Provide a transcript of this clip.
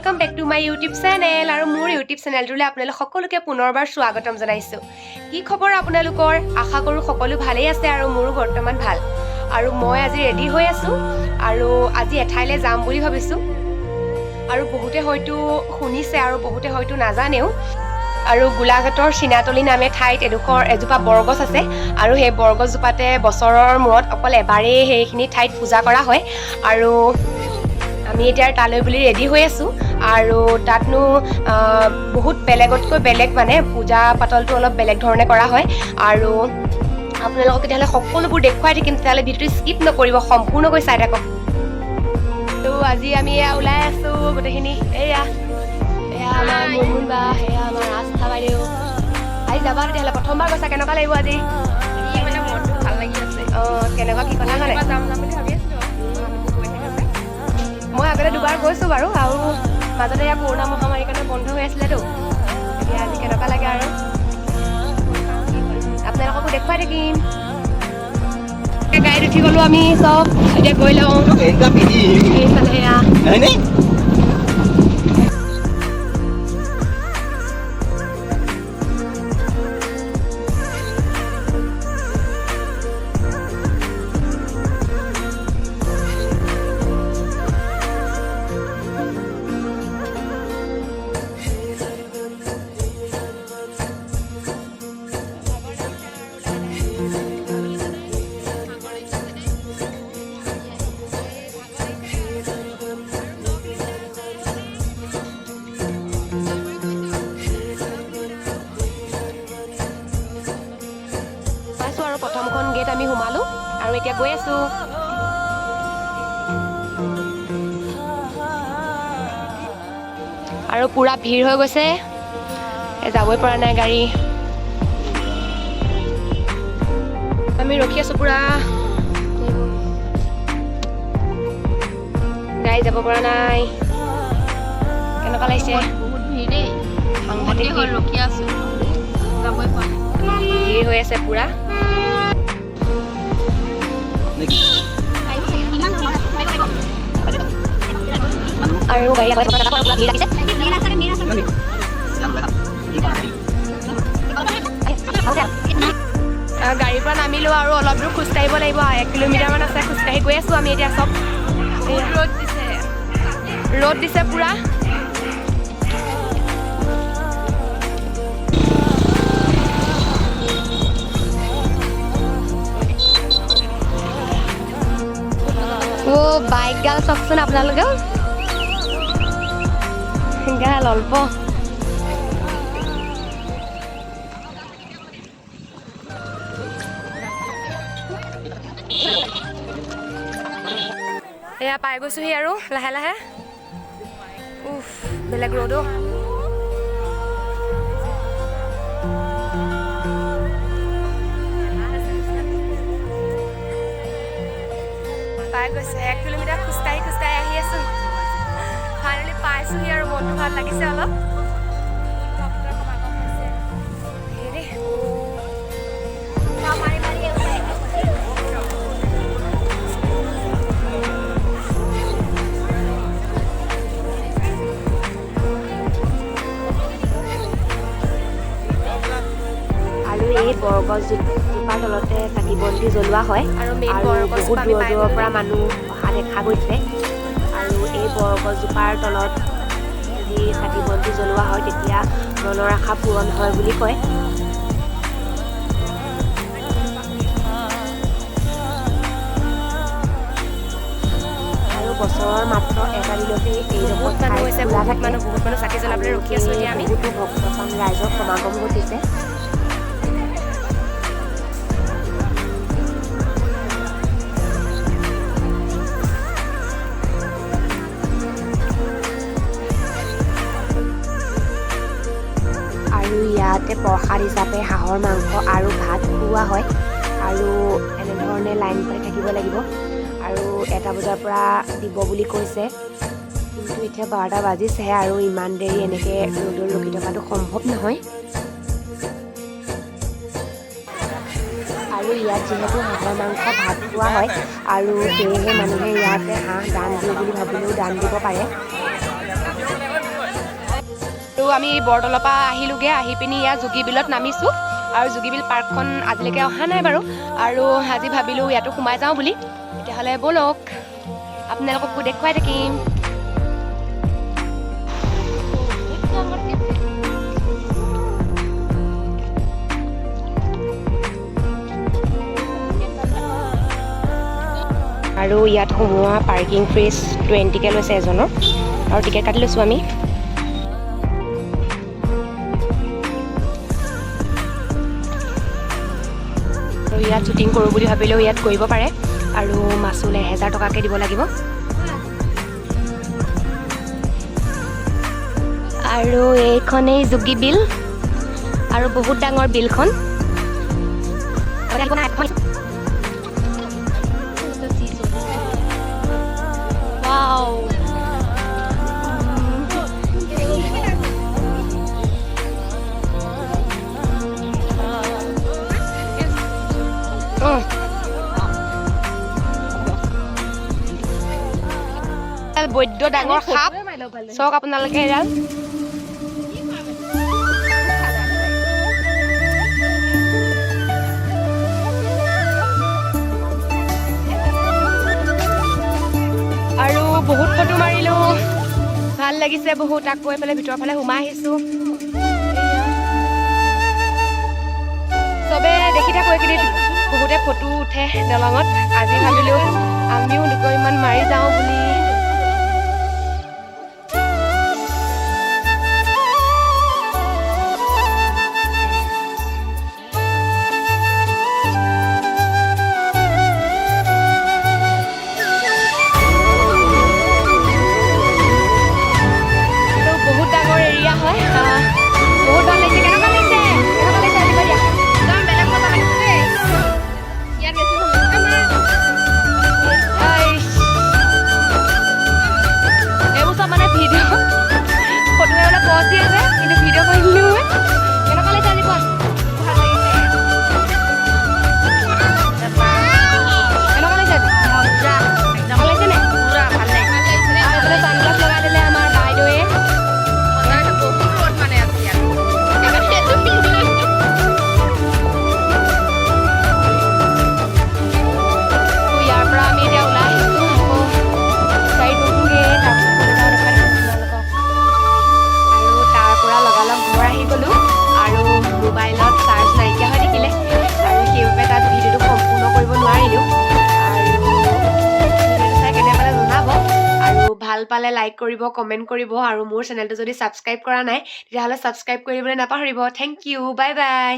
welcome back to my YouTube channel और more YouTube चैनलटुले आपनालोक सकलोके पुनरबार स्वागतम जनाइছো की खबर आपनालोকৰ आशा करू सकलो भाले আছে আৰু মোৰো বৰ্তমান ভাল আৰু মই আজি ৰেডি হৈ আছো আৰু আজি এঠাইলে যাম বুলি ভাবিছো আৰু বহুতে হয়তো শুনিছে আৰু বহুতে হয়তো নাজানেও আৰু গোলাঘাটৰ সিনাতলি নামে ঠাইত এজোপা বৰগছ আছে আৰু সেই বৰগছজোপাতে বছৰৰ মূৰত অকল এবাৰে সেইখিনি ঠাইত পূজা কৰা হয় আৰু আমি এতিয়া তালৈ বুলি ৰেডি হৈ আছো আৰু তাতনো বহুত বেলেগতকৈ বেলেগ মানে পূজা পাতলটো অলপ বেলেগ ধৰণে কৰা হয় আৰু আপোনালোকক তেতিয়াহ'লে সকলোবোৰ দেখুৱাই থাকিম তেতিয়াহ'লে ভিডিঅ'টো স্কিপ নকৰিব সম্পূৰ্ণকৈ চাই থাকক তো আজি আমি ওলাই আছো গোটেইখিনি এয়া আমাৰ মুনমুন বা এয়া আমাৰ আস্থা বাইদেউ আজি যাবা তেতিয়াহ'লে প্ৰথমবাৰ গৈছা কেনেকুৱা লাগিব আজি মানে মনটো ভাল লাগি আছে কেনেকুৱা কি কথা মানে যাম বুলি ভাবি আছিলো মই আগতে দুবাৰ গৈছো বাৰু আৰু মাজতে ইয়াৰ কৰোণা মহামাৰীৰ কাৰণে বন্ধ হৈ আছিলেতো এতিয়া আজি কেনেকুৱা লাগে আৰু আপোনালোককো দেখুৱাই থাকিম গাড়ীত উঠি গ'লো আমি চব এতিয়া গৈ লওঁ এইফালে এয়া প্ৰথমখন গেট আমি সোমালো আৰু এতিয়া গৈ আছো আৰু পুৰা ভিৰ হৈ গৈছে যাবই পৰা নাই গাড়ী আমি ৰখি আছো পুৰা গাড়ী যাব পৰা নাই কেনেকুৱা লাগিছে বহুত ভিৰ দেই সাংঘাতিক ভিৰ ৰখি আছো যাবই পৰা নাই ভিৰ হৈ আছে পুৰা আৰু গাড়ী ভিৰ লাগিছে গাড়ীৰ পৰা নামিলো আৰু অলপ দূৰ খোজকাঢ়িব লাগিব 1 কিলোমিটাৰমান আছে খোজকাঢ়ি গৈ আছো আমি এতিয়া চব ৰ'দ দিছে পুৰা বাইক গাল চাওকচোন আপোনালোকেও গাল অল্প এয়া পাই গৈছোহি আৰু লাহে লাহে বেলেগ ৰ'দো পাই গৈছে 1 কিলোমিটাৰ খোজকাঢ়ি খোজকাঢ়ি আহি আছো ফাইনেলি পাইছোহি আৰু মনটো ভাল লাগিছে অলপ এই বৰগছজোপাৰ তলতে চাকি বন্তি জ্বলোৱা হয় আৰু বহুত দূৰৰ দূৰৰ পৰা মানুহ অহা দেখা গৈছে আৰু এই বৰগছজোপাৰ তলত যদি চাকি বন্তি জ্বলোৱা হয় তেতিয়া মনৰ আশা পূৰণ হয় বুলি কয় আৰু বছৰৰ মাত্ৰ এটা দিনতে এই বহুত মানুহ হৈছে বহুত মানুহ চাকি জ্বলাবলৈ ৰখি আছো এতিয়া আমি বহুতো ভক্তপ্ৰাণ ৰাইজৰ সমাগম ঘটিছে ইয়াতে প্ৰসাদ হিচাপে হাঁহৰ মাংস আৰু ভাত খুওৱা হয় আৰু এনেধৰণে লাইন পাতি থাকিব লাগিব আৰু 1 বজাৰ পৰা দিব বুলি কৈছে কিন্তু এতিয়া 12টা বাজিছেহে আৰু ইমান দেৰি এনেকৈ ৰ'দত ৰখি থকাটো সম্ভৱ নহয় আৰু ইয়াত যিহেতু হাঁহৰ মাংস ভাত খোৱা হয় আৰু সেয়েহে মানুহে ইয়াতে হাঁহ দান দিয়ে বুলি ভাবিলেও দান দিব পাৰে আৰু আমি বৰতলৰ পৰা আহিলোগৈ আহি পিনি ইয়াত যোগীবিলত নামিছোঁ আৰু যোগীবিল পাৰ্কখন আজিলৈকে অহা নাই বাৰু আৰু আজি ভাবিলোঁ ইয়াতো সোমাই যাওঁ বুলি তেতিয়াহ'লে ব'লক আপোনালোককো দেখুৱাই থাকিম আৰু ইয়াত সোমোৱা পাৰ্কিং ফিজ 20কৈ লৈছে এজনৰ আৰু টিকেট কাটি লৈছোঁ আমি আৰু ইয়াত শ্বুটিং কৰোঁ বুলি ভাবিলেও ইয়াত কৰিব পাৰে আৰু মাচুল 1000 টকাকৈ দিব লাগিব আৰু এইখনেই যোগী বিল আৰু বহুত ডাঙৰ বিলখন বৈদ্য ডাঙৰ সাপ চাওক আপোনালোকে এডাল আৰু বহুত ফটো মাৰিলোঁ ভাল লাগিছে বহুত আকৌ এইফালে ভিতৰৰ ফালে সোমাই আহিছোঁ চবে দেখি থাকোঁ এইকেইদিন বহুতে ফটো উঠে দলঙত আজি ভাবিলোঁ আমিও দুকৰিমান মাৰি যাওঁ বুলি ভাল পালে লাইক কৰিব কমেণ্ট কৰিব আৰু মোৰ চেনেলটো যদি ছাবস্ক্ৰাইব কৰা নাই তেতিয়াহ'লে ছাবস্ক্ৰাইব কৰিবলৈ নাপাহৰিব থেংক ইউ বাই বাই